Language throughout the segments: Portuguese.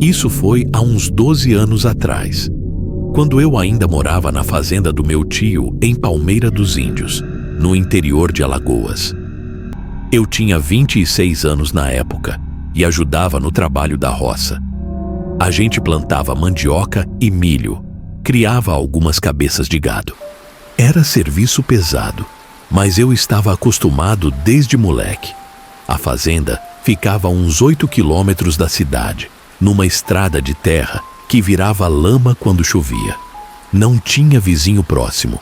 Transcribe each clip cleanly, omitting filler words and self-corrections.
Isso foi há uns 12 anos atrás, quando eu ainda morava na fazenda do meu tio em Palmeira dos Índios, no interior de Alagoas. Eu tinha 26 anos na época e ajudava no trabalho da roça. A gente plantava mandioca e milho, criava algumas cabeças de gado. Era serviço pesado, mas eu estava acostumado desde moleque. A fazenda ficava a uns 8 quilômetros da cidade, numa estrada de terra que virava lama quando chovia. Não tinha vizinho próximo.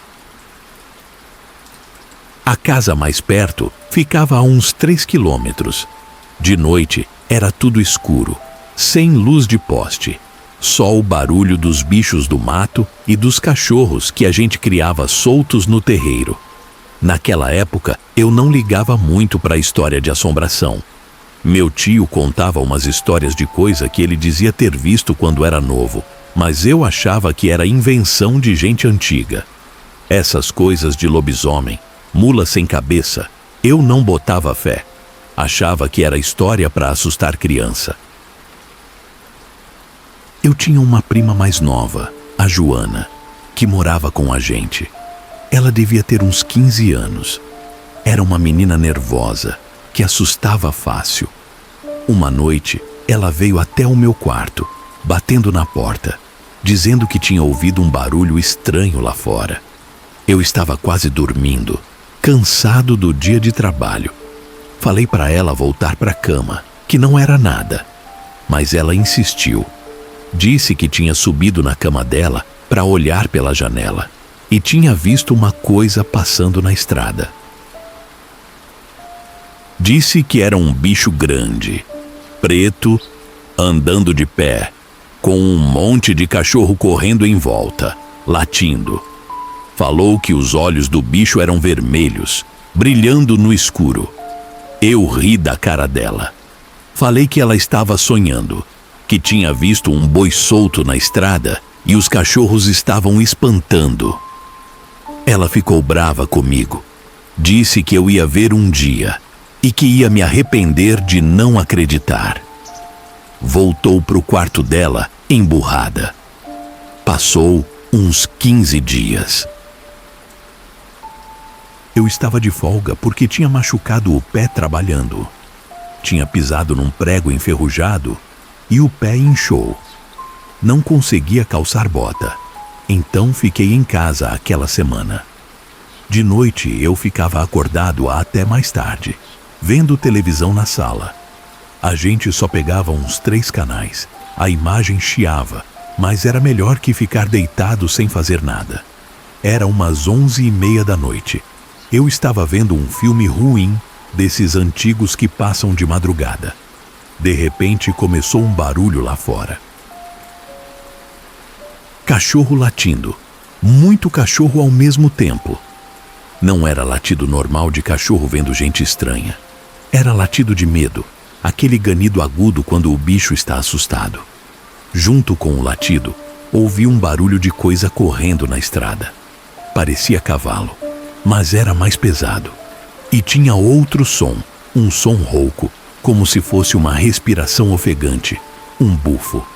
A casa mais perto ficava a uns 3 quilômetros. De noite era tudo escuro, sem luz de poste. Só o barulho dos bichos do mato e dos cachorros que a gente criava soltos no terreiro. Naquela época, eu não ligava muito para a história de assombração. Meu tio contava umas histórias de coisa que ele dizia ter visto quando era novo, mas eu achava que era invenção de gente antiga. Essas coisas de lobisomem, mula sem cabeça, eu não botava fé. Achava que era história para assustar criança. Eu tinha uma prima mais nova, a Joana, que morava com a gente. Ela devia ter uns 15 anos. Era uma menina nervosa, que assustava fácil. Uma noite, ela veio até o meu quarto, batendo na porta, dizendo que tinha ouvido um barulho estranho lá fora. Eu estava quase dormindo, cansado do dia de trabalho. Falei para ela voltar para a cama, que não era nada. Mas ela insistiu. Disse que tinha subido na cama dela para olhar pela janela e tinha visto uma coisa passando na estrada. Disse que era um bicho grande, preto, andando de pé, com um monte de cachorro correndo em volta, latindo. Falou que os olhos do bicho eram vermelhos, brilhando no escuro. Eu ri da cara dela. Falei que ela estava sonhando, que tinha visto um boi solto na estrada e os cachorros estavam espantando. Ela ficou brava comigo. Disse que eu ia ver um dia e que ia me arrepender de não acreditar. Voltou para o quarto dela, emburrada. Passou uns 15 dias. Eu estava de folga porque tinha machucado o pé trabalhando. Tinha pisado num prego enferrujado e o pé inchou. Não conseguia calçar bota, então fiquei em casa aquela semana. De noite eu ficava acordado até mais tarde, vendo televisão na sala. A gente só pegava uns 3 canais. A imagem chiava, mas era melhor que ficar deitado sem fazer nada. Era umas 11h30 da noite. Eu estava vendo um filme ruim, desses antigos que passam de madrugada. De repente começou um barulho lá fora. Cachorro latindo. Muito cachorro ao mesmo tempo. Não era latido normal de cachorro vendo gente estranha. Era latido de medo, aquele ganido agudo quando o bicho está assustado. Junto com o latido, ouvi um barulho de coisa correndo na estrada. Parecia cavalo, mas era mais pesado. E tinha outro som, um som rouco, como se fosse uma respiração ofegante, um bufo.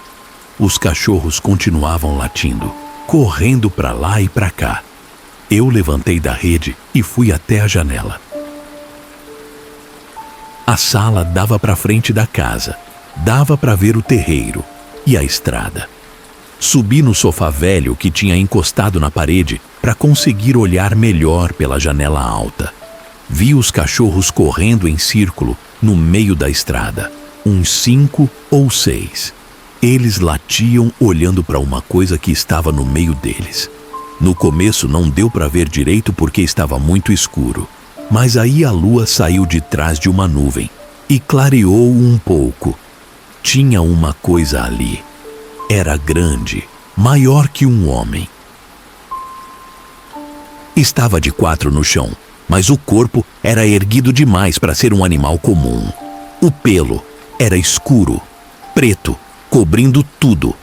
Os cachorros continuavam latindo, correndo para lá e para cá. Eu levantei da rede e fui até a janela. A sala dava para frente da casa, dava para ver o terreiro e a estrada. Subi no sofá velho que tinha encostado na parede para conseguir olhar melhor pela janela alta. Vi os cachorros correndo em círculo no meio da estrada, uns 5 ou 6. Eles latiam olhando para uma coisa que estava no meio deles. No começo não deu para ver direito porque estava muito escuro, mas aí a lua saiu de trás de uma nuvem e clareou um pouco. Tinha uma coisa ali. Era grande, maior que um homem. Estava de 4 no chão, mas o corpo era erguido demais para ser um animal comum. O pelo era escuro, preto, cobrindo tudo.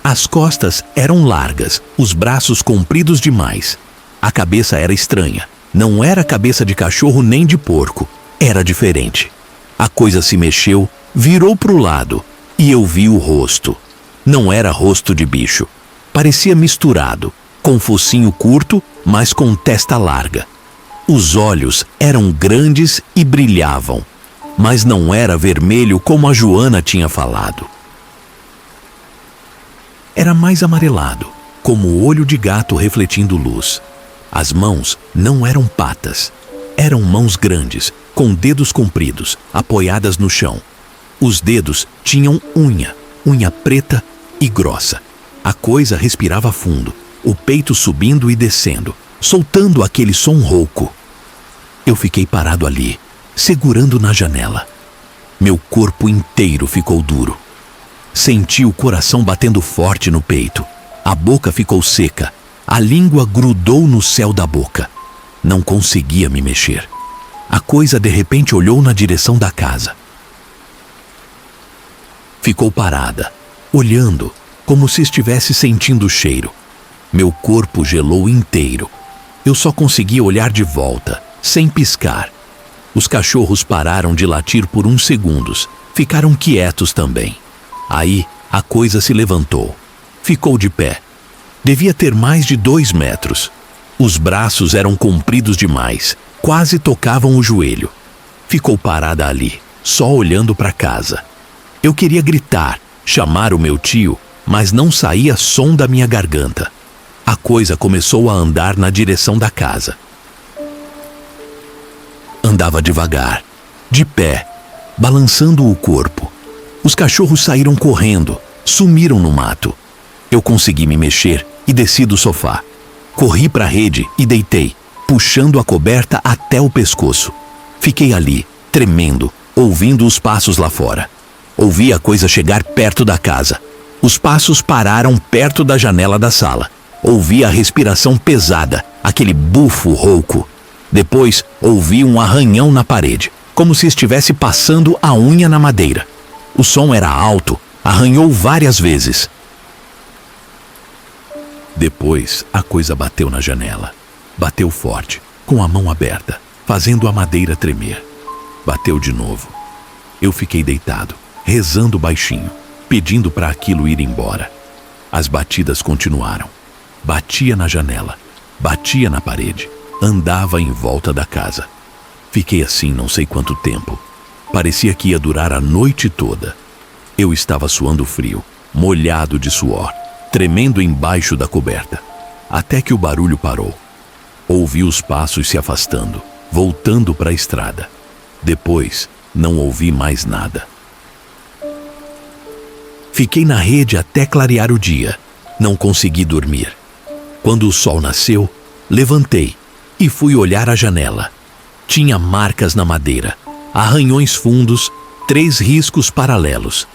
As costas eram largas, os braços compridos demais. A cabeça era estranha. Não era cabeça de cachorro nem de porco. Era diferente. A coisa se mexeu, virou para o lado e eu vi o rosto. Não era rosto de bicho. Parecia misturado, com focinho curto, mas com testa larga. Os olhos eram grandes e brilhavam, mas não era vermelho como a Joana tinha falado. Era mais amarelado, como olho de gato refletindo luz. As mãos não eram patas. Eram mãos grandes, com dedos compridos, apoiadas no chão. Os dedos tinham unha preta e grossa. A coisa respirava fundo, o peito subindo e descendo, soltando aquele som rouco. Eu fiquei parado ali, segurando na janela. Meu corpo inteiro ficou duro. Senti o coração batendo forte no peito. A boca ficou seca. A língua grudou no céu da boca. Não conseguia me mexer. A coisa de repente olhou na direção da casa. Ficou parada, olhando, como se estivesse sentindo o cheiro. Meu corpo gelou inteiro. Eu só conseguia olhar de volta, sem piscar. Os cachorros pararam de latir por uns segundos. Ficaram quietos também. Aí, a coisa se levantou. Ficou de pé. Devia ter mais de 2 metros. Os braços eram compridos demais, quase tocavam o joelho. Ficou parada ali, só olhando para casa. Eu queria gritar, chamar o meu tio, mas não saía som da minha garganta. A coisa começou a andar na direção da casa. Andava devagar, de pé, balançando o corpo. Os cachorros saíram correndo, sumiram no mato. Eu consegui me mexer e desci do sofá. Corri para a rede e deitei, puxando a coberta até o pescoço. Fiquei ali, tremendo, ouvindo os passos lá fora. Ouvi a coisa chegar perto da casa. Os passos pararam perto da janela da sala. Ouvi a respiração pesada, aquele bufo rouco. Depois, ouvi um arranhão na parede, como se estivesse passando a unha na madeira. O som era alto, arranhou várias vezes. Depois, a coisa bateu na janela. Bateu forte, com a mão aberta, fazendo a madeira tremer. Bateu de novo. Eu fiquei deitado, rezando baixinho, pedindo para aquilo ir embora. As batidas continuaram. Batia na janela, batia na parede, andava em volta da casa. Fiquei assim não sei quanto tempo. Parecia que ia durar a noite toda. Eu estava suando frio, molhado de suor, tremendo embaixo da coberta, até que o barulho parou. Ouvi os passos se afastando, voltando para a estrada. Depois, não ouvi mais nada. Fiquei na rede até clarear o dia. Não consegui dormir. Quando o sol nasceu, levantei e fui olhar a janela. Tinha marcas na madeira, arranhões fundos, 3 riscos paralelos.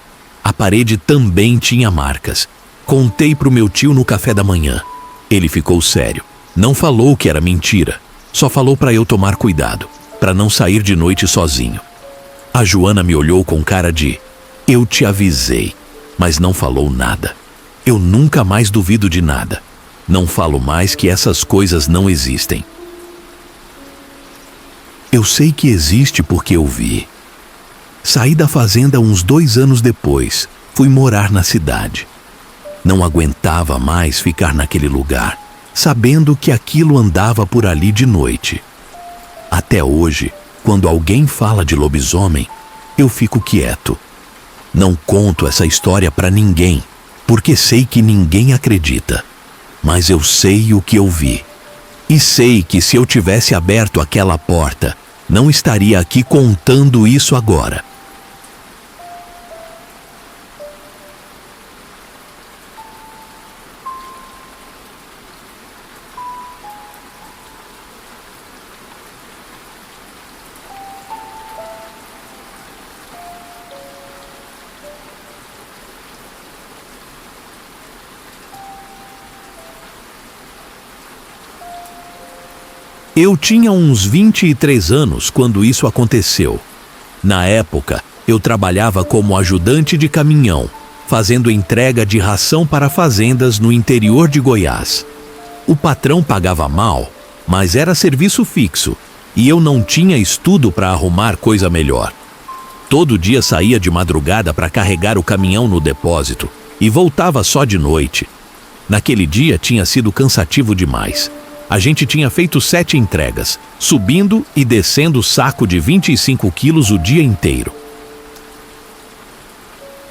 A parede também tinha marcas. Contei para o meu tio no café da manhã. Ele ficou sério. Não falou que era mentira. Só falou para eu tomar cuidado, para não sair de noite sozinho. A Joana me olhou com cara de "eu te avisei", mas não falou nada. Eu nunca mais duvido de nada. Não falo mais que essas coisas não existem. Eu sei que existe porque eu vi. Saí da fazenda uns 2 anos depois. Fui morar na cidade. Não aguentava mais ficar naquele lugar, sabendo que aquilo andava por ali de noite. Até hoje, quando alguém fala de lobisomem, eu fico quieto. Não conto essa história para ninguém, porque sei que ninguém acredita. Mas eu sei o que eu vi. E sei que se eu tivesse aberto aquela porta, não estaria aqui contando isso agora. Eu tinha uns 23 anos quando isso aconteceu. Na época, eu trabalhava como ajudante de caminhão, fazendo entrega de ração para fazendas no interior de Goiás. O patrão pagava mal, mas era serviço fixo, e eu não tinha estudo para arrumar coisa melhor. Todo dia saía de madrugada para carregar o caminhão no depósito, e voltava só de noite. Naquele dia tinha sido cansativo demais. A gente tinha feito 7 entregas, subindo e descendo saco de 25 quilos o dia inteiro.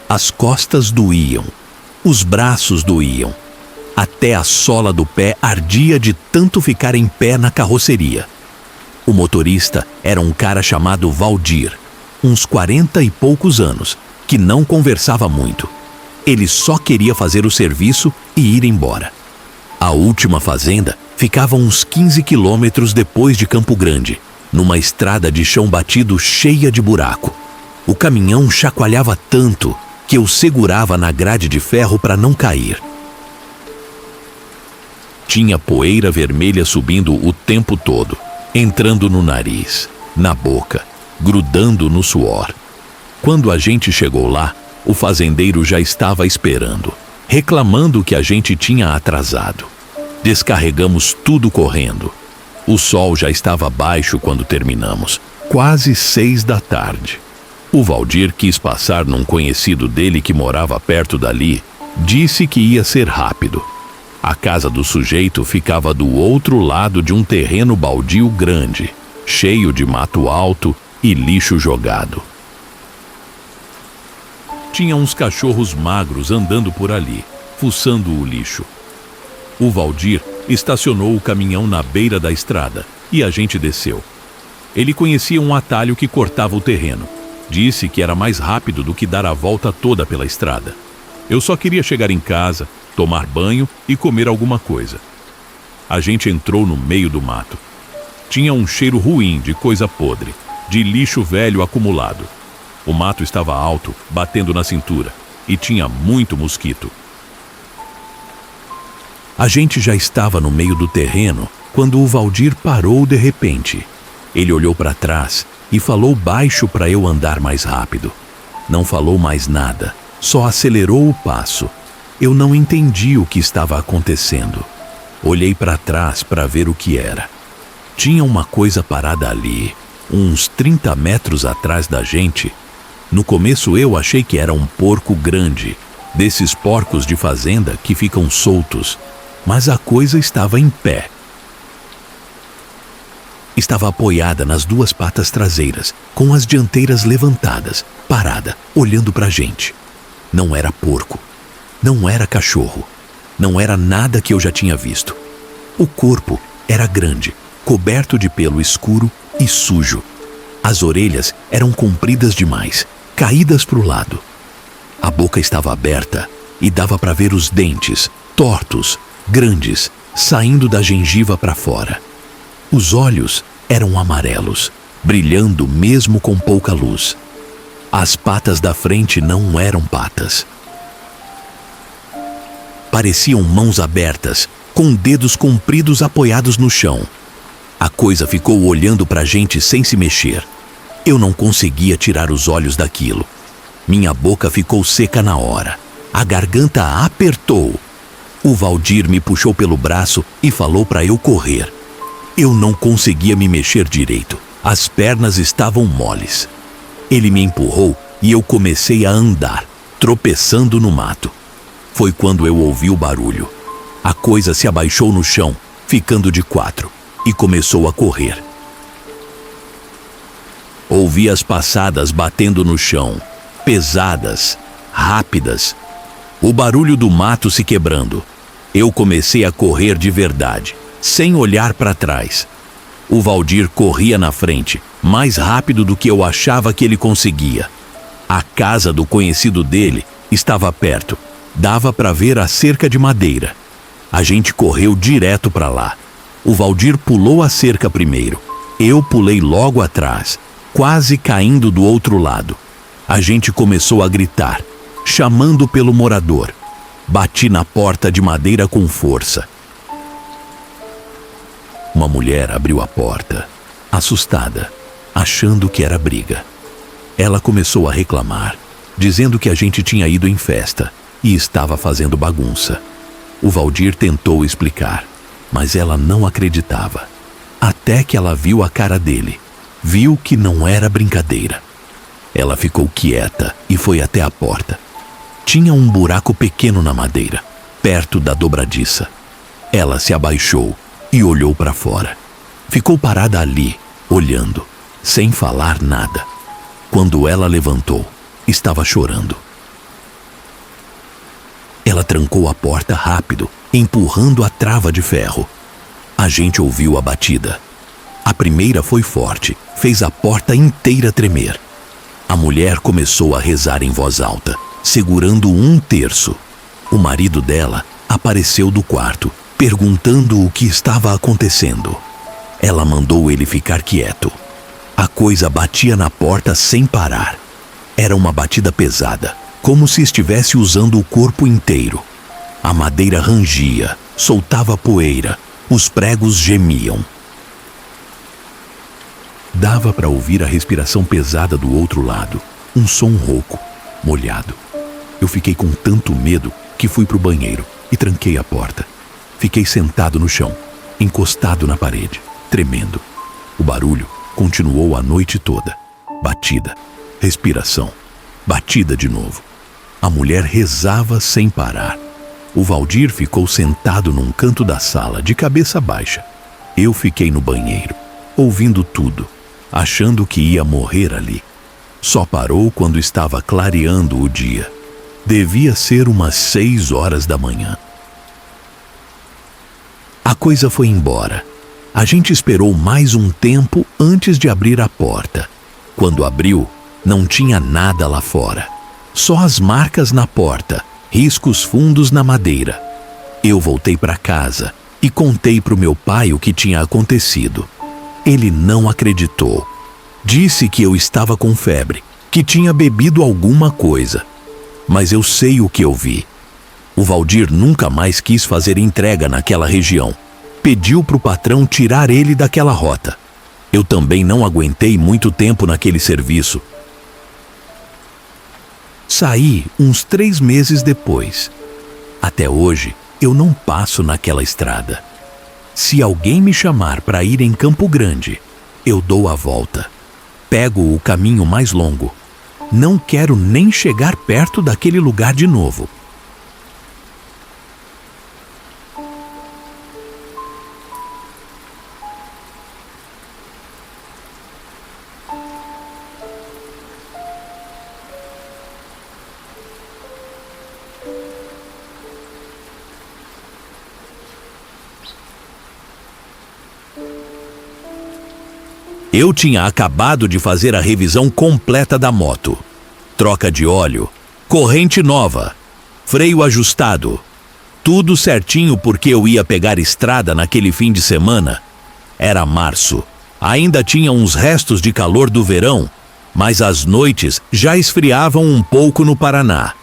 As costas doíam, os braços doíam. Até a sola do pé ardia de tanto ficar em pé na carroceria. O motorista era um cara chamado Valdir, uns 40 e poucos anos, que não conversava muito. Ele só queria fazer o serviço e ir embora. A última fazenda ficava uns 15 quilômetros depois de Campo Grande, numa estrada de chão batido cheia de buraco. O caminhão chacoalhava tanto que eu segurava na grade de ferro para não cair. Tinha poeira vermelha subindo o tempo todo, entrando no nariz, na boca, grudando no suor. Quando a gente chegou lá, o fazendeiro já estava esperando, reclamando que a gente tinha atrasado. Descarregamos tudo correndo. O sol já estava baixo quando terminamos, quase 6 da tarde. O Valdir quis passar num conhecido dele que morava perto dali. Disse que ia ser rápido. A casa do sujeito ficava do outro lado de um terreno baldio grande, cheio de mato alto e lixo jogado. Tinha uns cachorros magros andando por ali, fuçando o lixo. O Valdir estacionou o caminhão na beira da estrada e a gente desceu. Ele conhecia um atalho que cortava o terreno. Disse que era mais rápido do que dar a volta toda pela estrada. Eu só queria chegar em casa, tomar banho e comer alguma coisa. A gente entrou no meio do mato. Tinha um cheiro ruim de coisa podre, de lixo velho acumulado. O mato estava alto, batendo na cintura, e tinha muito mosquito. A gente já estava no meio do terreno quando o Valdir parou de repente. Ele olhou para trás e falou baixo para eu andar mais rápido. Não falou mais nada, só acelerou o passo. Eu não entendi o que estava acontecendo. Olhei para trás para ver o que era. Tinha uma coisa parada ali, uns 30 metros atrás da gente. No começo eu achei que era um porco grande, desses porcos de fazenda que ficam soltos, mas a coisa estava em pé. Estava apoiada nas 2 patas traseiras, com as dianteiras levantadas, parada, olhando para a gente. Não era porco. Não era cachorro. Não era nada que eu já tinha visto. O corpo era grande, coberto de pelo escuro e sujo. As orelhas eram compridas demais, caídas para o lado. A boca estava aberta e dava para ver os dentes, tortos, grandes, saindo da gengiva para fora. Os olhos eram amarelos, brilhando mesmo com pouca luz. As patas da frente não eram patas. Pareciam mãos abertas, com dedos compridos apoiados no chão. A coisa ficou olhando para a gente sem se mexer. Eu não conseguia tirar os olhos daquilo. Minha boca ficou seca na hora. A garganta apertou. O Valdir me puxou pelo braço e falou para eu correr. Eu não conseguia me mexer direito. As pernas estavam moles. Ele me empurrou e eu comecei a andar, tropeçando no mato. Foi quando eu ouvi o barulho. A coisa se abaixou no chão, ficando de 4, e começou a correr. Ouvi as passadas batendo no chão, pesadas, rápidas. O barulho do mato se quebrando. Eu comecei a correr de verdade, sem olhar para trás. O Valdir corria na frente, mais rápido do que eu achava que ele conseguia. A casa do conhecido dele estava perto. Dava para ver a cerca de madeira. A gente correu direto para lá. O Valdir pulou a cerca primeiro. Eu pulei logo atrás, quase caindo do outro lado. A gente começou a gritar, chamando pelo morador. Bati na porta de madeira com força. Uma mulher abriu a porta, assustada, achando que era briga. Ela começou a reclamar, dizendo que a gente tinha ido em festa e estava fazendo bagunça. O Valdir tentou explicar, mas ela não acreditava. Até que ela viu a cara dele, viu que não era brincadeira. Ela ficou quieta e foi até a porta. Tinha um buraco pequeno na madeira, perto da dobradiça. Ela se abaixou e olhou para fora. Ficou parada ali, olhando, sem falar nada. Quando ela levantou, estava chorando. Ela trancou a porta rápido, empurrando a trava de ferro. A gente ouviu a batida. A primeira foi forte, fez a porta inteira tremer. A mulher começou a rezar em voz alta, segurando 1/3. O marido dela apareceu do quarto, perguntando o que estava acontecendo. Ela mandou ele ficar quieto. A coisa batia na porta sem parar. Era uma batida pesada, como se estivesse usando o corpo inteiro. A madeira rangia, soltava poeira, os pregos gemiam. Dava para ouvir a respiração pesada do outro lado, um som rouco, molhado. Eu fiquei com tanto medo que fui para o banheiro e tranquei a porta. Fiquei sentado no chão, encostado na parede, tremendo. O barulho continuou a noite toda. Batida, respiração, batida de novo. A mulher rezava sem parar. O Valdir ficou sentado num canto da sala, de cabeça baixa. Eu fiquei no banheiro, ouvindo tudo, achando que ia morrer ali. Só parou quando estava clareando o dia. Devia ser umas 6 horas da manhã. A coisa foi embora. A gente esperou mais um tempo antes de abrir a porta. Quando abriu, não tinha nada lá fora. Só as marcas na porta, riscos fundos na madeira. Eu voltei para casa e contei para o meu pai o que tinha acontecido. Ele não acreditou. Disse que eu estava com febre, que tinha bebido alguma coisa. Mas eu sei o que eu vi. O Valdir nunca mais quis fazer entrega naquela região. Pediu para o patrão tirar ele daquela rota. Eu também não aguentei muito tempo naquele serviço. Saí uns 3 meses depois. Até hoje, eu não passo naquela estrada. Se alguém me chamar para ir em Campo Grande, eu dou a volta. Pego o caminho mais longo. Não quero nem chegar perto daquele lugar de novo. Eu tinha acabado de fazer a revisão completa da moto. Troca de óleo, corrente nova, freio ajustado. Tudo certinho porque eu ia pegar estrada naquele fim de semana. Era março. Ainda tinha uns restos de calor do verão, mas as noites já esfriavam um pouco no Paraná.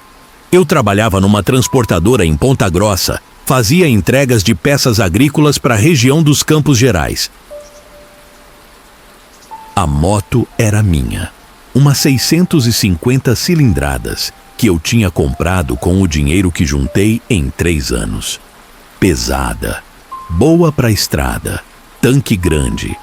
Eu trabalhava numa transportadora em Ponta Grossa, fazia entregas de peças agrícolas para a região dos Campos Gerais. A moto era minha, uma 650 cilindradas que eu tinha comprado com o dinheiro que juntei em 3 anos. Pesada, boa para a estrada, tanque grande.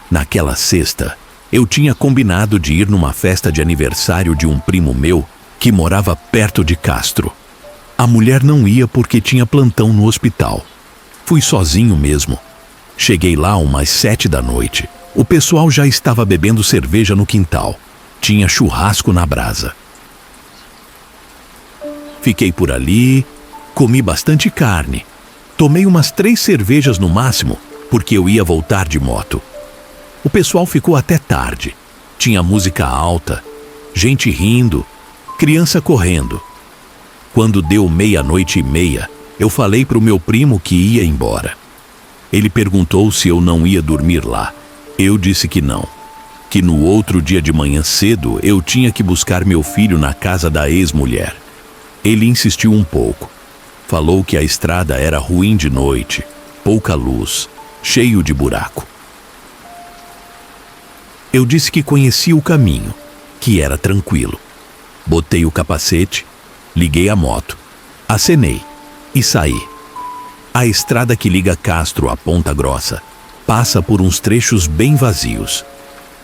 Naquela sexta, eu tinha combinado de ir numa festa de aniversário de um primo meu que morava perto de Castro. A mulher não ia porque tinha plantão no hospital. Fui sozinho mesmo. Cheguei lá umas 7 da noite. O pessoal já estava bebendo cerveja no quintal. Tinha churrasco na brasa. Fiquei por ali, comi bastante carne. Tomei umas 3 cervejas no máximo, porque eu ia voltar de moto. O pessoal ficou até tarde. Tinha música alta, gente rindo, criança correndo. Quando deu 00:30, eu falei para o meu primo que ia embora. Ele perguntou se eu não ia dormir lá. Eu disse que não, que no outro dia de manhã cedo eu tinha que buscar meu filho na casa da ex-mulher. Ele insistiu um pouco. Falou que a estrada era ruim de noite, pouca luz, cheio de buraco. Eu disse que conhecia o caminho, que era tranquilo. Botei o capacete, liguei a moto, acenei e saí. A estrada que liga Castro a Ponta Grossa passa por uns trechos bem vazios.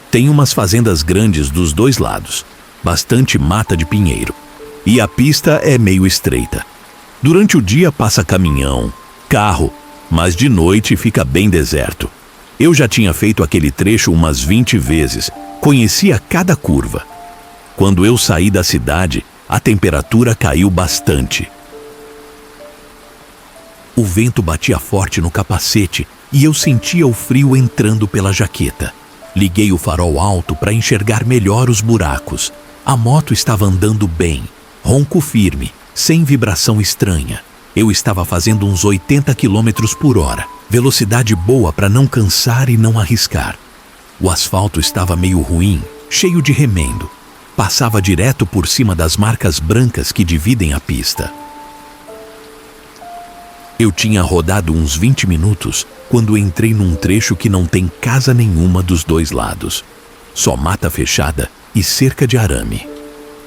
Tem umas fazendas grandes dos 2 lados, bastante mata de pinheiro. e a pista é meio estreita. Durante o dia passa caminhão, carro, mas de noite fica bem deserto. Eu já tinha feito aquele trecho umas 20 vezes, conhecia cada curva. Quando eu saí da cidade, a temperatura caiu bastante. O vento batia forte no capacete e eu sentia o frio entrando pela jaqueta. Liguei o farol alto para enxergar melhor os buracos. A moto estava andando bem, ronco firme, sem vibração estranha. Eu estava fazendo uns 80 km por hora, velocidade boa para não cansar e não arriscar. O asfalto estava meio ruim, cheio de remendo. Passava direto por cima das marcas brancas que dividem a pista. Eu tinha rodado uns 20 minutos quando entrei num trecho que não tem casa nenhuma dos dois lados. Só mata fechada e cerca de arame.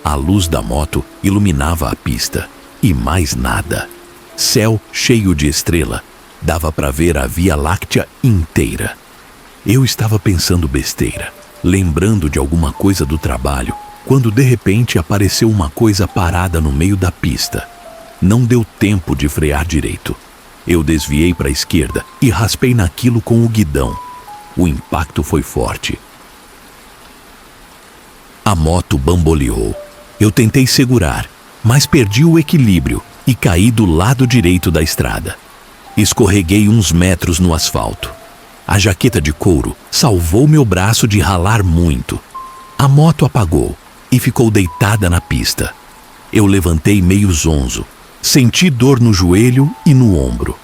A luz da moto iluminava a pista e mais nada. Céu cheio de estrela. Dava para ver a Via Láctea inteira. Eu estava pensando besteira, lembrando de alguma coisa do trabalho, quando de repente apareceu uma coisa parada no meio da pista. Não deu tempo de frear direito. Eu desviei para a esquerda e raspei naquilo com o guidão. O impacto foi forte. A moto bamboleou. Eu tentei segurar, mas perdi o equilíbrio e caí do lado direito da estrada. Escorreguei uns metros no asfalto. A jaqueta de couro salvou meu braço de ralar muito. A moto apagou e ficou deitada na pista. Eu levantei meio zonzo. Senti dor no joelho e no ombro.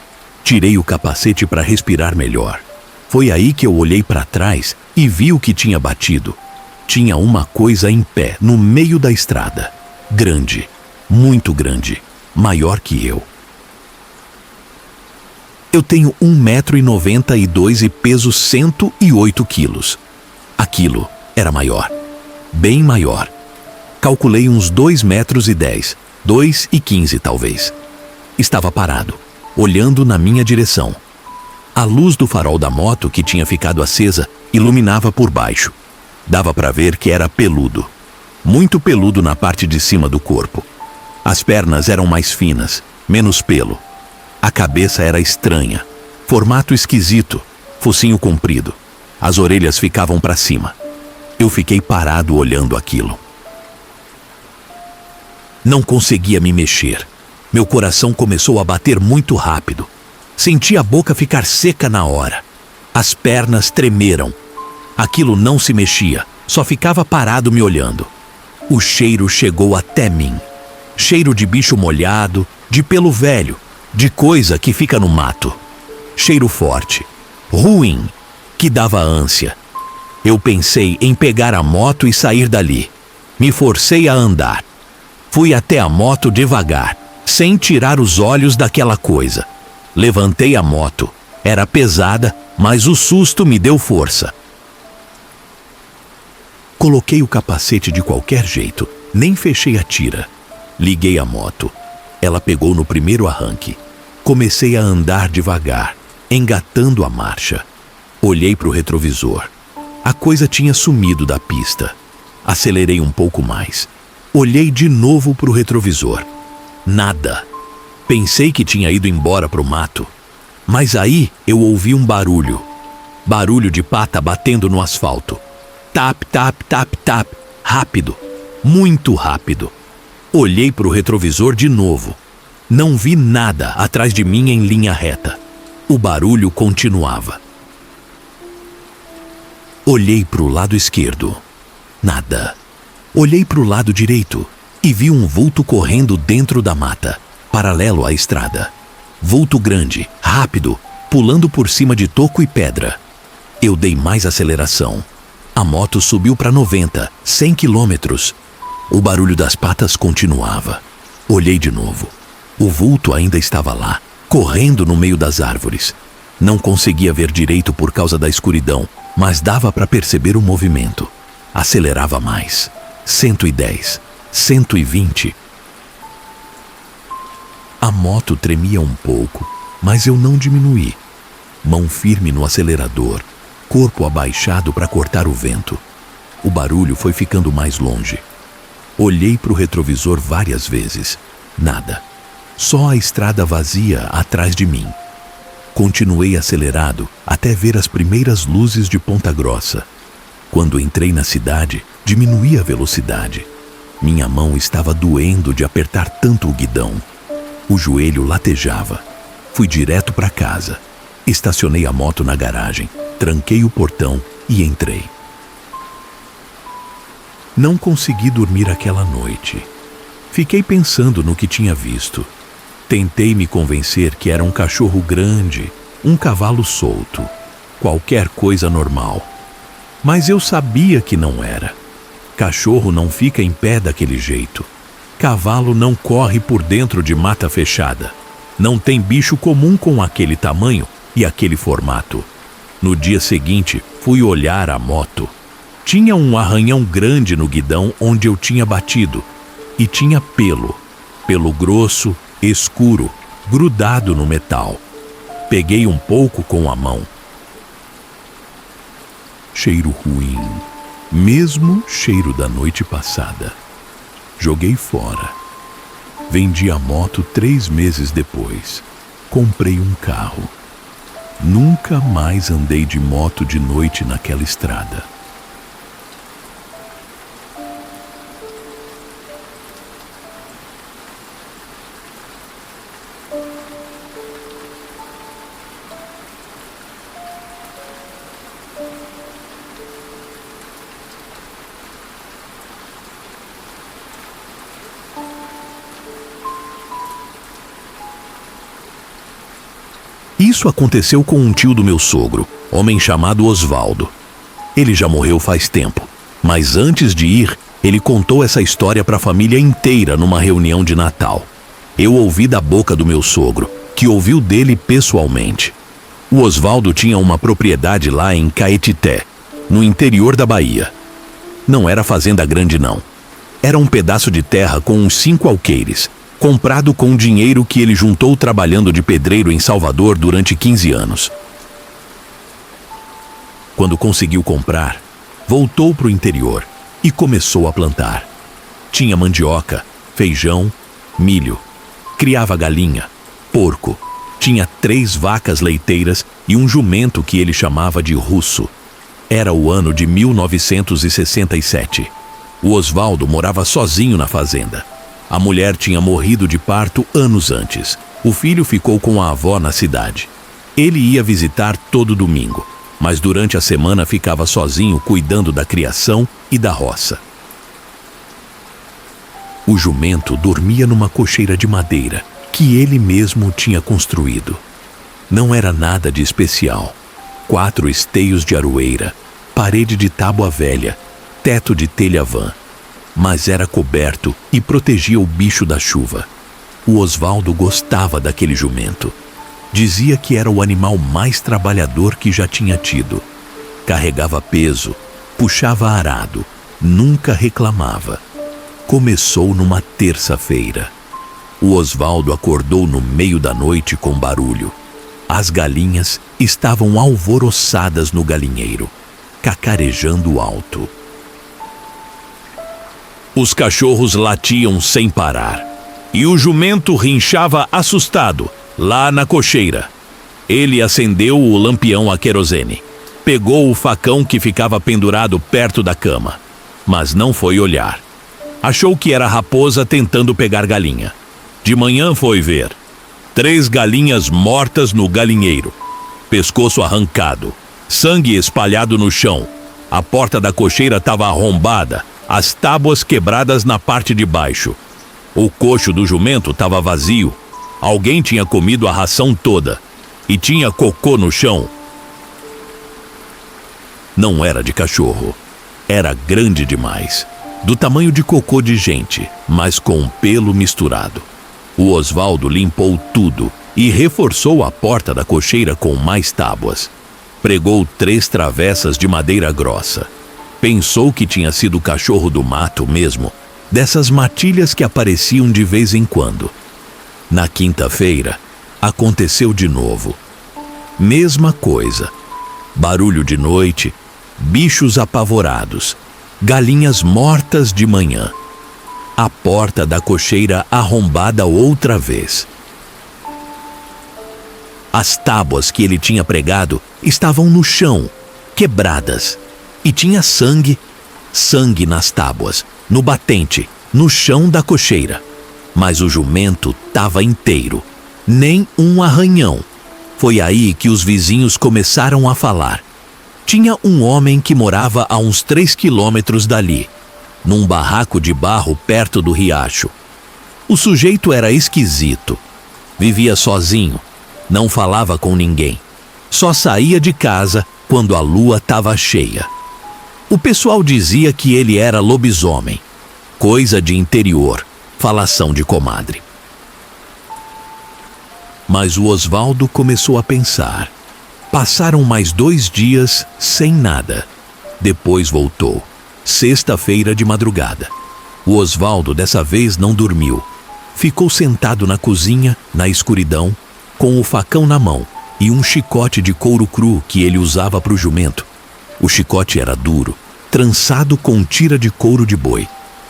Tirei o capacete para respirar melhor. Foi aí que eu olhei para trás e vi o que tinha batido. Tinha uma coisa em pé no meio da estrada. Grande, muito grande, maior que eu. Eu tenho 1,92 m e peso 108 quilos. Aquilo era maior, bem maior. Calculei uns 2,10 m, 2,15 m talvez. Estava parado, olhando na minha direção. A luz do farol da moto, que tinha ficado acesa, iluminava por baixo. Dava para ver que era peludo. Muito peludo na parte de cima do corpo. As pernas eram mais finas, menos pelo. A cabeça era estranha, formato esquisito, focinho comprido. As orelhas ficavam para cima. Eu fiquei parado olhando aquilo. Não conseguia me mexer. Meu coração começou a bater muito rápido. Senti a boca ficar seca na hora. As pernas tremeram. Aquilo não se mexia, só ficava parado me olhando. O cheiro chegou até mim. Cheiro de bicho molhado, de pelo velho, de coisa que fica no mato. Cheiro forte, ruim, que dava ânsia. Eu pensei em pegar a moto e sair dali. Me forcei a andar. Fui até a moto devagar, sem tirar os olhos daquela coisa. Levantei a moto. Era pesada, mas o susto me deu força. Coloquei o capacete de qualquer jeito, nem fechei a tira. Liguei a moto. Ela pegou no primeiro arranque. Comecei a andar devagar, engatando a marcha. Olhei para o retrovisor. A coisa tinha sumido da pista. Acelerei um pouco mais. Olhei de novo para o retrovisor. Nada. Pensei que tinha ido embora para o mato. Mas aí eu ouvi um barulho. Barulho de pata batendo no asfalto. Tap, tap, tap, tap. Rápido. Muito rápido. Olhei para o retrovisor de novo. Não vi nada atrás de mim em linha reta. O barulho continuava. Olhei para o lado esquerdo. Nada. Olhei para o lado direito e vi um vulto correndo dentro da mata, paralelo à estrada. Vulto grande, rápido, pulando por cima de toco e pedra. Eu dei mais aceleração. A moto subiu para 90, 100 quilômetros. O barulho das patas continuava. Olhei de novo. O vulto ainda estava lá, correndo no meio das árvores. Não conseguia ver direito por causa da escuridão, mas dava para perceber o movimento. Acelerava mais. 110, 120. A moto tremia um pouco, mas eu não diminuí. Mão firme no acelerador, corpo abaixado para cortar o vento. O barulho foi ficando mais longe. Olhei para o retrovisor várias vezes. Nada. Só a estrada vazia atrás de mim. Continuei acelerado até ver as primeiras luzes de Ponta Grossa. Quando entrei na cidade, diminuí a velocidade. Minha mão estava doendo de apertar tanto o guidão. O joelho latejava. Fui direto para casa. Estacionei a moto na garagem, tranquei o portão e entrei. Não consegui dormir aquela noite. Fiquei pensando no que tinha visto. Tentei me convencer que era um cachorro grande, um cavalo solto, qualquer coisa normal. Mas eu sabia que não era. Cachorro não fica em pé daquele jeito. Cavalo não corre por dentro de mata fechada. Não tem bicho comum com aquele tamanho e aquele formato. No dia seguinte, fui olhar a moto. Tinha um arranhão grande no guidão onde eu tinha batido. E tinha pelo grosso, escuro, grudado no metal. Peguei um pouco com a mão. Cheiro ruim, mesmo cheiro da noite passada. Joguei fora. Vendi a moto 3 meses depois. Comprei um carro. Nunca mais andei de moto de noite naquela estrada. Isso aconteceu com um tio do meu sogro, homem chamado Osvaldo. Ele já morreu faz tempo, mas antes de ir, ele contou essa história para a família inteira numa reunião de Natal. Eu ouvi da boca do meu sogro, que ouviu dele pessoalmente. O Osvaldo tinha uma propriedade lá em Caetité, no interior da Bahia. Não era fazenda grande não. Era um pedaço de terra com uns 5 alqueires, comprado com dinheiro que ele juntou trabalhando de pedreiro em Salvador durante 15 anos. Quando conseguiu comprar, voltou para o interior e começou a plantar. Tinha mandioca, feijão, milho. Criava galinha, porco. Tinha 3 vacas leiteiras e um jumento que ele chamava de Russo. Era o ano de 1967. O Osvaldo morava sozinho na fazenda. A mulher tinha morrido de parto anos antes. O filho ficou com a avó na cidade. Ele ia visitar todo domingo, mas durante a semana ficava sozinho cuidando da criação e da roça. O jumento dormia numa cocheira de madeira que ele mesmo tinha construído. Não era nada de especial. 4 esteios de aroeira, parede de tábua velha, teto de telha vã. Mas era coberto e protegia o bicho da chuva. O Osvaldo gostava daquele jumento. Dizia que era o animal mais trabalhador que já tinha tido. Carregava peso, puxava arado, nunca reclamava. Começou numa terça-feira. O Osvaldo acordou no meio da noite com barulho. As galinhas estavam alvoroçadas no galinheiro, cacarejando alto. Os cachorros latiam sem parar, e o jumento rinchava assustado, lá na cocheira. Ele acendeu o lampião a querosene, pegou o facão que ficava pendurado perto da cama, mas não foi olhar. Achou que era a raposa tentando pegar galinha. De manhã foi ver 3 galinhas mortas no galinheiro, pescoço arrancado, sangue espalhado no chão. A porta da cocheira estava arrombada, as tábuas quebradas na parte de baixo. O coxo do jumento estava vazio. Alguém tinha comido a ração toda e tinha cocô no chão. Não era de cachorro. Era grande demais, do tamanho de cocô de gente, mas com pelo misturado. O Osvaldo limpou tudo e reforçou a porta da cocheira com mais tábuas. Pregou 3 travessas de madeira grossa. Pensou que tinha sido o cachorro do mato mesmo, dessas matilhas que apareciam de vez em quando. Na quinta-feira, aconteceu de novo. Mesma coisa. Barulho de noite, bichos apavorados, galinhas mortas de manhã. a porta da cocheira arrombada outra vez. As tábuas que ele tinha pregado estavam no chão, quebradas, e tinha sangue nas tábuas, no batente, no chão da cocheira. Mas o jumento estava inteiro, nem um arranhão. Foi aí que os vizinhos começaram a falar. Tinha um homem que morava a uns 3 quilômetros dali, num barraco de barro perto do riacho. O sujeito era esquisito. Vivia sozinho, não falava com ninguém. Só saía de casa quando a lua estava cheia. O pessoal dizia que ele era lobisomem. Coisa de interior, falação de comadre. Mas o Osvaldo começou a pensar. Passaram mais 2 dias sem nada. Depois voltou. Sexta-feira de madrugada. O Osvaldo dessa vez não dormiu. Ficou sentado na cozinha, na escuridão, com o facão na mão e um chicote de couro cru que ele usava para o jumento. O chicote era duro, trançado com tira de couro de boi.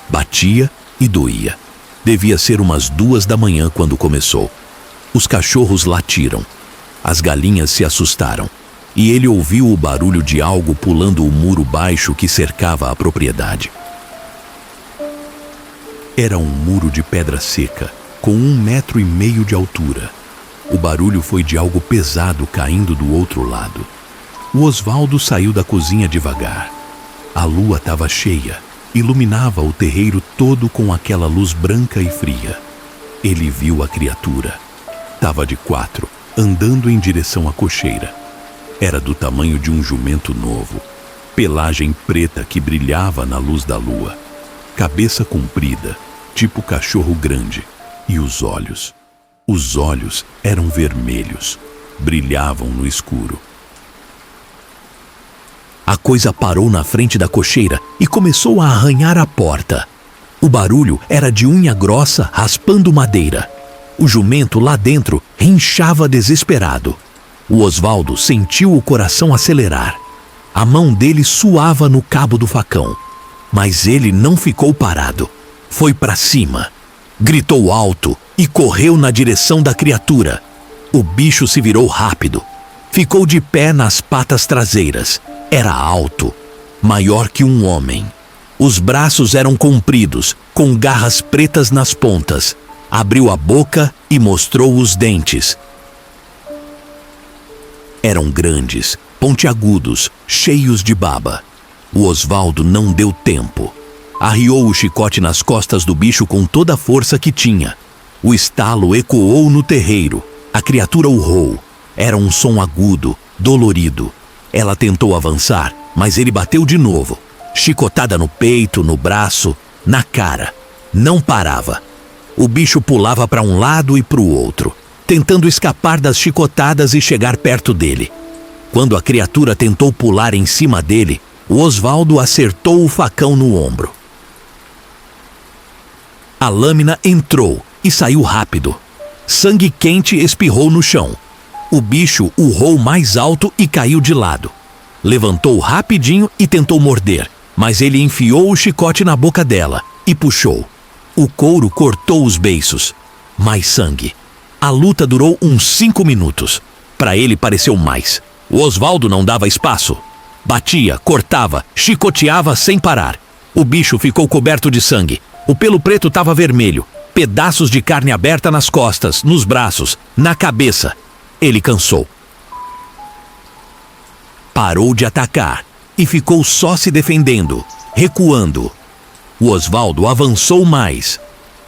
Batia e doía. Devia ser umas 2 da manhã quando começou. Os cachorros latiram. As galinhas se assustaram. E ele ouviu o barulho de algo pulando o muro baixo que cercava a propriedade. Era um muro de pedra seca, com 1,5 metro de altura. O barulho foi de algo pesado caindo do outro lado. O Osvaldo saiu da cozinha devagar. A lua estava cheia, iluminava o terreiro todo com aquela luz branca e fria. Ele viu a criatura. Estava de 4, andando em direção à cocheira. Era do tamanho de um jumento novo, pelagem preta que brilhava na luz da lua, cabeça comprida, tipo cachorro grande, e os olhos eram vermelhos, brilhavam no escuro. A coisa parou na frente da cocheira e começou a arranhar a porta. O barulho era de unha grossa raspando madeira. O jumento lá dentro rinchava desesperado. O Osvaldo sentiu o coração acelerar. A mão dele suava no cabo do facão. Mas ele não ficou parado. Foi para cima. Gritou alto e correu na direção da criatura. O bicho se virou rápido. Ficou de pé nas patas traseiras. Era alto, maior que um homem. Os braços eram compridos, com garras pretas nas pontas. Abriu a boca e mostrou os dentes. Eram grandes, pontiagudos, cheios de baba. O Osvaldo não deu tempo. Arriou o chicote nas costas do bicho com toda a força que tinha. O estalo ecoou no terreiro. A criatura urrou. Era um som agudo, dolorido. Ela tentou avançar, mas ele bateu de novo. Chicotada no peito, no braço, na cara. Não parava. O bicho pulava para um lado e para o outro, tentando escapar das chicotadas e chegar perto dele. Quando a criatura tentou pular em cima dele, o Osvaldo acertou o facão no ombro. A lâmina entrou e saiu rápido. Sangue quente espirrou no chão. O bicho urrou mais alto e caiu de lado. Levantou rapidinho e tentou morder, mas ele enfiou o chicote na boca dela e puxou. O couro cortou os beiços. Mais sangue. A luta durou uns 5 minutos. Para ele pareceu mais. O Osvaldo não dava espaço. Batia, cortava, chicoteava sem parar. O bicho ficou coberto de sangue. O pelo preto estava vermelho. Pedaços de carne aberta nas costas, nos braços, na cabeça. Ele cansou. Parou de atacar e ficou só se defendendo, recuando. O Osvaldo avançou mais.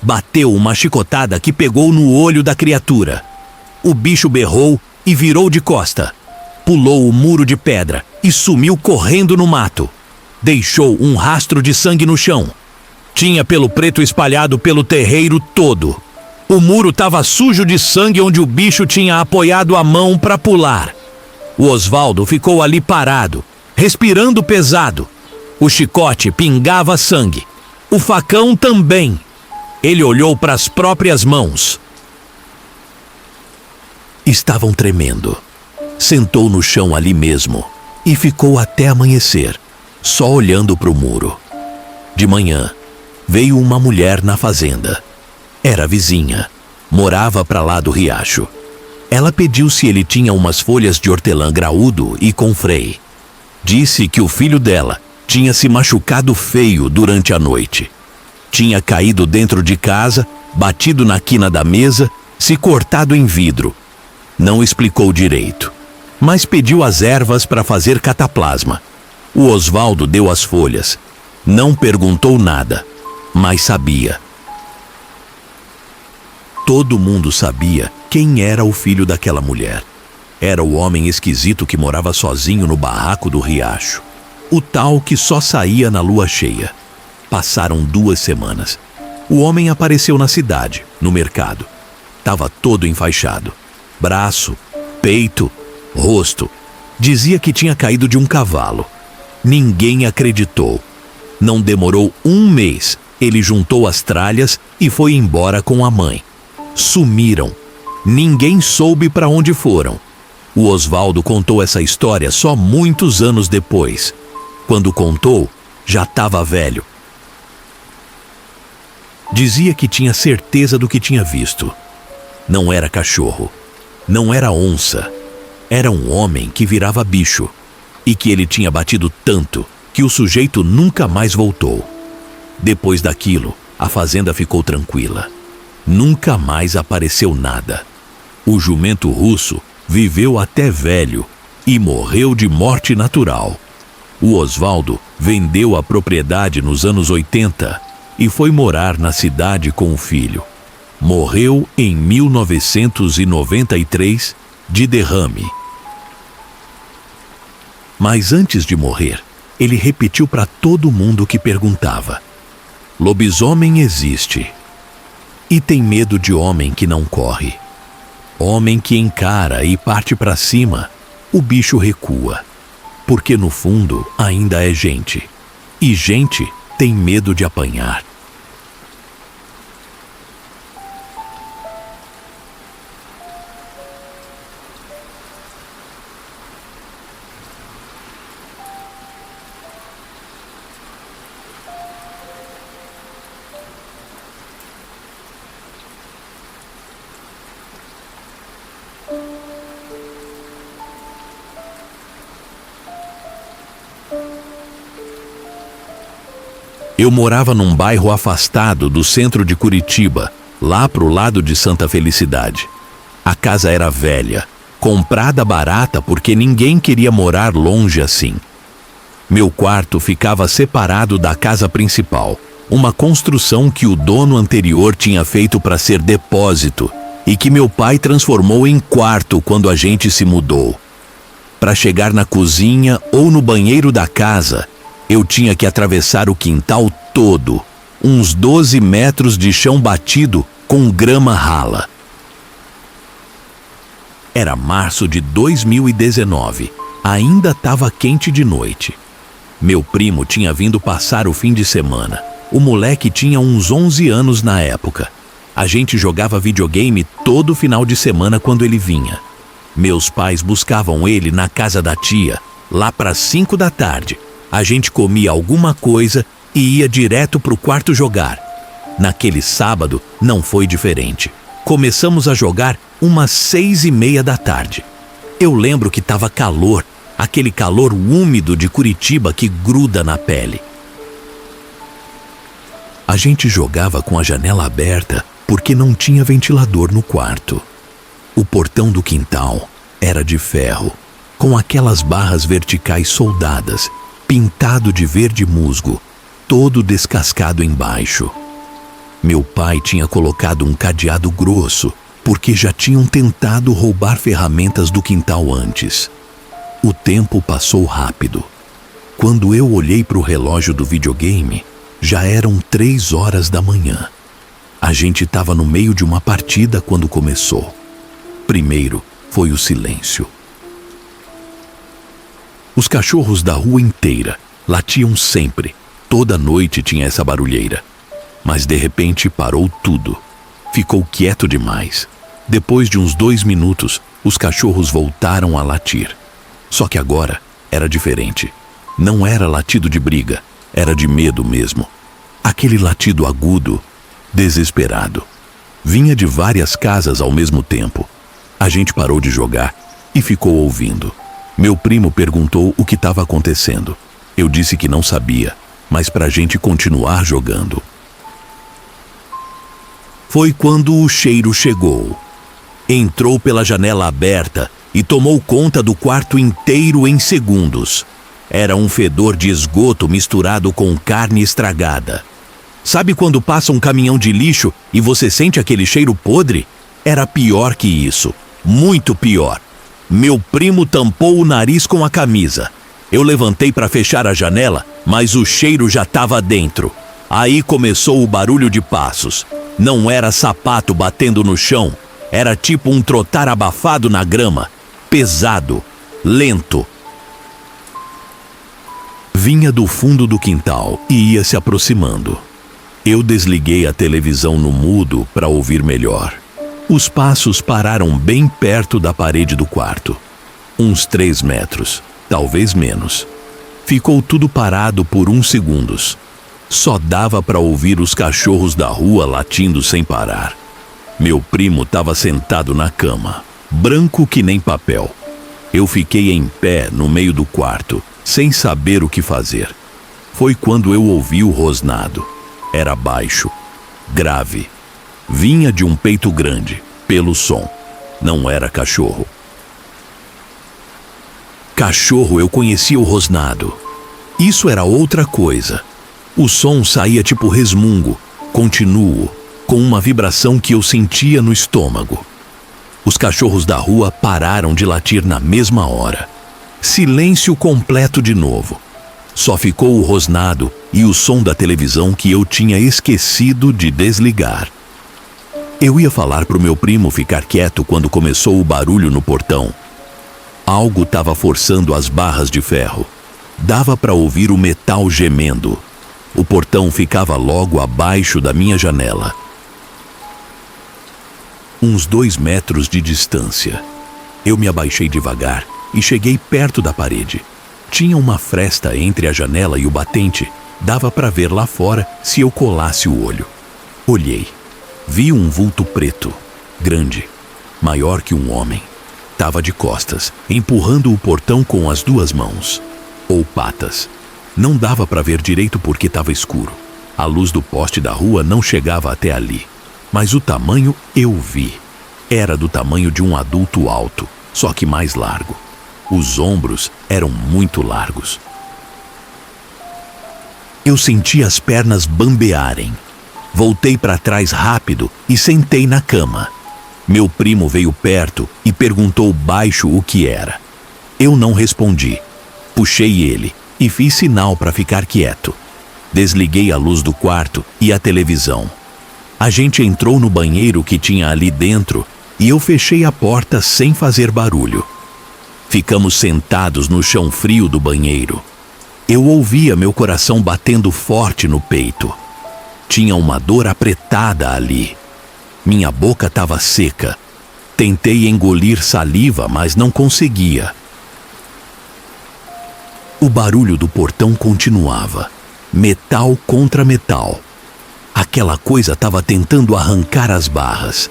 Bateu uma chicotada que pegou no olho da criatura. O bicho berrou e virou de costa. Pulou o muro de pedra e sumiu correndo no mato. Deixou um rastro de sangue no chão. Tinha pelo preto espalhado pelo terreiro todo. O muro estava sujo de sangue onde o bicho tinha apoiado a mão para pular. O Osvaldo ficou ali parado, respirando pesado. O chicote pingava sangue. O facão também. Ele olhou para as próprias mãos. Estavam tremendo. Sentou no chão ali mesmo e ficou até amanhecer, só olhando para o muro. De manhã, veio uma mulher na fazenda. Era vizinha. Morava para lá do riacho. Ela pediu se ele tinha umas folhas de hortelã graúdo e com frei. Disse que o filho dela tinha se machucado feio durante a noite. Tinha caído dentro de casa, batido na quina da mesa, se cortado em vidro. Não explicou direito, mas pediu as ervas para fazer cataplasma. O Osvaldo deu as folhas. Não perguntou nada, mas sabia. Todo mundo sabia quem era o filho daquela mulher. Era o homem esquisito que morava sozinho no barraco do riacho. O tal que só saía na lua cheia. Passaram 2 semanas. O homem apareceu na cidade, no mercado. Tava todo enfaixado. Braço, peito, rosto. Dizia que tinha caído de um cavalo. Ninguém acreditou. Não demorou 1 mês. Ele juntou as tralhas e foi embora com a mãe. Sumiram. Ninguém soube para onde foram. O Osvaldo contou essa história só muitos anos depois. Quando contou, já estava velho. Dizia que tinha certeza do que tinha visto. Não era cachorro, não era onça. Era um homem que virava bicho e que ele tinha batido tanto que o sujeito nunca mais voltou. Depois daquilo, a fazenda ficou tranquila. Nunca mais apareceu nada. O jumento russo viveu até velho e morreu de morte natural. O Osvaldo vendeu a propriedade nos anos 80 e foi morar na cidade com o filho. Morreu em 1993 de derrame. Mas antes de morrer, ele repetiu para todo mundo que perguntava: lobisomem existe. E tem medo de homem que não corre. Homem que encara e parte para cima, o bicho recua. Porque no fundo ainda é gente. E gente tem medo de apanhar. Eu morava num bairro afastado do centro de Curitiba, lá pro lado de Santa Felicidade. A casa era velha, comprada barata porque ninguém queria morar longe assim. Meu quarto ficava separado da casa principal, uma construção que o dono anterior tinha feito para ser depósito e que meu pai transformou em quarto quando a gente se mudou. Para chegar na cozinha ou no banheiro da casa, eu tinha que atravessar o quintal todo, uns 12 metros de chão batido com grama rala. Era março de 2019, ainda estava quente de noite. Meu primo tinha vindo passar o fim de semana. O moleque tinha uns 11 anos na época. A gente jogava videogame todo final de semana quando ele vinha. Meus pais buscavam ele na casa da tia, lá para 5 da tarde. A gente comia alguma coisa e ia direto pro quarto jogar. Naquele sábado não foi diferente. Começamos a jogar umas 6:30 da tarde. Eu lembro que tava calor, aquele calor úmido de Curitiba que gruda na pele. A gente jogava com a janela aberta porque não tinha ventilador no quarto. O portão do quintal era de ferro, com aquelas barras verticais soldadas, pintado de verde musgo, todo descascado embaixo. Meu pai tinha colocado um cadeado grosso, porque já tinham tentado roubar ferramentas do quintal antes. O tempo passou rápido. Quando eu olhei para o relógio do videogame, já eram 3 horas da manhã. A gente estava no meio de uma partida quando começou. Primeiro foi o silêncio. Os cachorros da rua inteira latiam sempre. Toda noite tinha essa barulheira. Mas de repente parou tudo. Ficou quieto demais. Depois de uns 2 minutos, os cachorros voltaram a latir. Só que agora era diferente. Não era latido de briga, era de medo mesmo. Aquele aquele latido agudo, desesperado. Vinha de várias casas ao mesmo tempo. A gente parou de jogar e ficou ouvindo. Meu primo perguntou o que estava acontecendo. Eu disse que não sabia, mas para a gente continuar jogando. Foi quando o cheiro chegou. Entrou pela janela aberta e tomou conta do quarto inteiro em segundos. Era um fedor de esgoto misturado com carne estragada. Sabe quando passa um caminhão de lixo e você sente aquele cheiro podre? Era pior que isso, muito pior. Meu primo tampou o nariz com a camisa. Eu levantei para fechar a janela, mas o cheiro já estava dentro. Aí começou o barulho de passos. Não era sapato batendo no chão, era tipo um trotar abafado na grama, pesado, lento. Vinha do fundo do quintal e ia se aproximando. Eu desliguei a televisão no mudo para ouvir melhor. Os passos pararam bem perto da parede do quarto. Uns 3 metros, talvez menos. Ficou tudo parado por uns segundos. Só dava para ouvir os cachorros da rua latindo sem parar. Meu primo estava sentado na cama, branco que nem papel. Eu fiquei em pé no meio do quarto, sem saber o que fazer. Foi quando eu ouvi o rosnado. Era baixo, grave. Vinha de um peito grande, pelo som. Não era cachorro. Cachorro, eu conhecia o rosnado. Isso era outra coisa. O som saía tipo resmungo, continuo, com uma vibração que eu sentia no estômago. Os cachorros da rua pararam de latir na mesma hora. Silêncio completo de novo. Só ficou o rosnado e o som da televisão que eu tinha esquecido de desligar. Eu ia falar pro meu primo ficar quieto quando começou o barulho no portão. Algo estava forçando as barras de ferro. Dava para ouvir o metal gemendo. O portão ficava logo abaixo da minha janela. Uns 2 metros de distância. Eu me abaixei devagar e cheguei perto da parede. Tinha uma fresta entre a janela e o batente. Dava para ver lá fora se eu colasse o olho. Olhei. Vi um vulto preto, grande, maior que um homem. Tava de costas, empurrando o portão com as 2 mãos. Ou patas. Não dava para ver direito porque estava escuro. A luz do poste da rua não chegava até ali. Mas o tamanho eu vi. Era do tamanho de um adulto alto, só que mais largo. Os ombros eram muito largos. Eu senti as pernas bambearem. Voltei para trás rápido e sentei na cama. Meu primo veio perto e perguntou baixo o que era. Eu não respondi. Puxei ele e fiz sinal para ficar quieto. Desliguei a luz do quarto e a televisão. A gente entrou no banheiro que tinha ali dentro e eu fechei a porta sem fazer barulho. Ficamos sentados no chão frio do banheiro. Eu ouvia meu coração batendo forte no peito. Tinha uma dor apertada ali. Minha boca estava seca. Tentei engolir saliva, mas não conseguia. O barulho do portão continuava. Metal contra metal. Aquela coisa estava tentando arrancar as barras.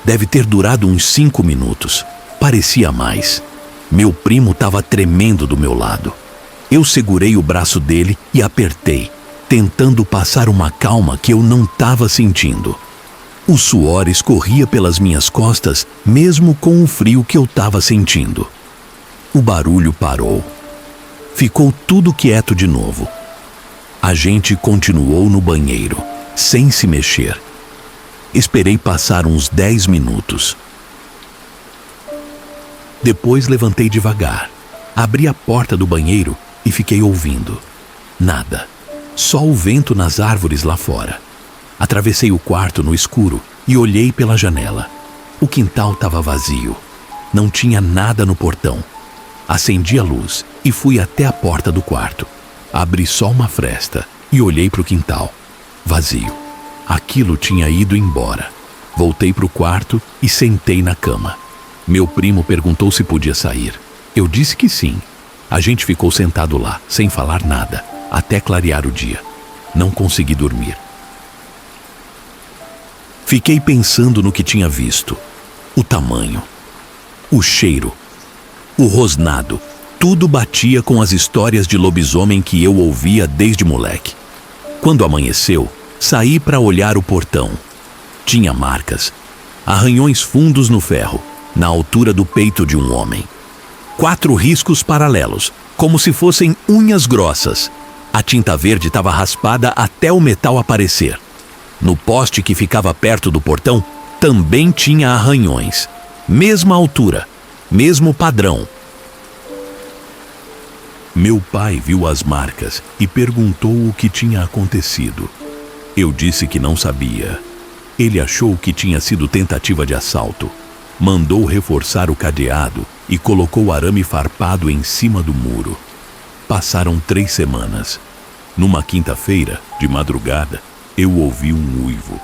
Deve ter durado uns 5 minutos. Parecia mais. Meu primo estava tremendo do meu lado. Eu segurei o braço dele e apertei, tentando passar uma calma que eu não estava sentindo. O suor escorria pelas minhas costas, mesmo com o frio que eu estava sentindo. O barulho parou. Ficou tudo quieto de novo. A gente continuou no banheiro, sem se mexer. Esperei passar uns 10 minutos. Depois levantei devagar, abri a porta do banheiro e fiquei ouvindo. Nada. Só o vento nas árvores lá fora. Atravessei o quarto no escuro e olhei pela janela. O quintal estava vazio. Não tinha nada no portão. Acendi a luz e fui até a porta do quarto. Abri só uma fresta e olhei para o quintal. Vazio. Aquilo tinha ido embora. Voltei para o quarto e sentei na cama. Meu primo perguntou se podia sair. Eu disse que sim. A gente ficou sentado lá, sem falar nada, até clarear o dia. Não consegui dormir. Fiquei pensando no que tinha visto. O tamanho, o cheiro, o rosnado, tudo batia com as histórias de lobisomem que eu ouvia desde moleque. Quando amanheceu, saí para olhar o portão. Tinha marcas, arranhões fundos no ferro, na altura do peito de um homem. 4 riscos paralelos, como se fossem unhas grossas. A tinta verde estava raspada até o metal aparecer. No poste que ficava perto do portão, também tinha arranhões. Mesma altura, mesmo padrão. Meu pai viu as marcas e perguntou o que tinha acontecido. Eu disse que não sabia. Ele achou que tinha sido tentativa de assalto. Mandou reforçar o cadeado e colocou arame farpado em cima do muro. Passaram 3 semanas. Numa quinta-feira, de madrugada, eu ouvi um uivo.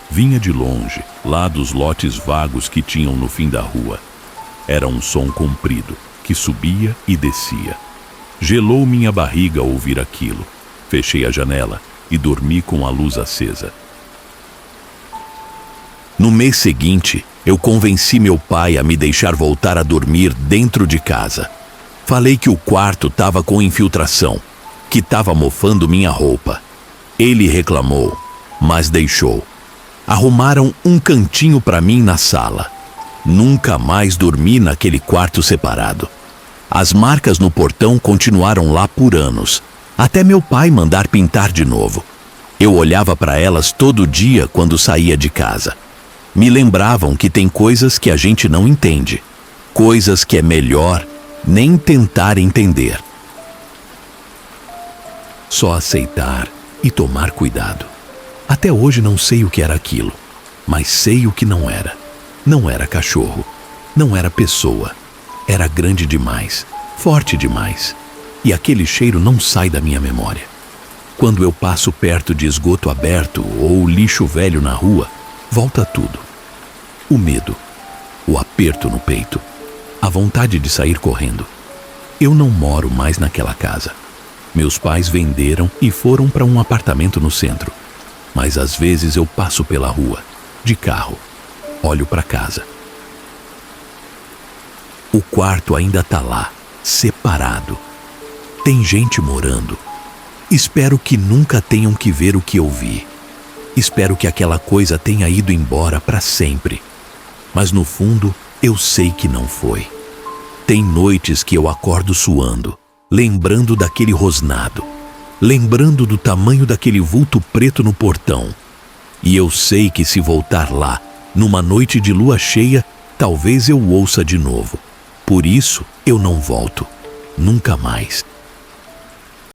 Vinha de longe, lá dos lotes vagos que tinham no fim da rua. Era um som comprido, que subia e descia. Gelou minha barriga ao ouvir aquilo. Fechei a janela e dormi com a luz acesa. No mês seguinte, eu convenci meu pai a me deixar voltar a dormir dentro de casa. Falei que o quarto estava com infiltração, que estava mofando minha roupa. Ele reclamou, mas deixou. Arrumaram um cantinho para mim na sala. Nunca mais dormi naquele quarto separado. As marcas no portão continuaram lá por anos, até meu pai mandar pintar de novo. Eu olhava para elas todo dia quando saía de casa. Me lembravam que tem coisas que a gente não entende, coisas que é melhor nem tentar entender. Só aceitar e tomar cuidado. Até hoje não sei o que era aquilo, mas sei o que não era. Não era cachorro, não era pessoa. Era grande demais, forte demais. E aquele cheiro não sai da minha memória. Quando eu passo perto de esgoto aberto ou lixo velho na rua, volta tudo. O medo, o aperto no peito, a vontade de sair correndo. Eu não moro mais naquela casa. Meus pais venderam e foram para um apartamento no centro. Mas às vezes eu passo pela rua, de carro, olho para casa. O quarto ainda está lá, separado. Tem gente morando. Espero que nunca tenham que ver o que eu vi. Espero que aquela coisa tenha ido embora para sempre. Mas no fundo, eu sei que não foi. Tem noites que eu acordo suando, lembrando daquele rosnado, lembrando do tamanho daquele vulto preto no portão. E eu sei que se voltar lá, numa noite de lua cheia, talvez eu ouça de novo. Por isso, eu não volto. Nunca mais.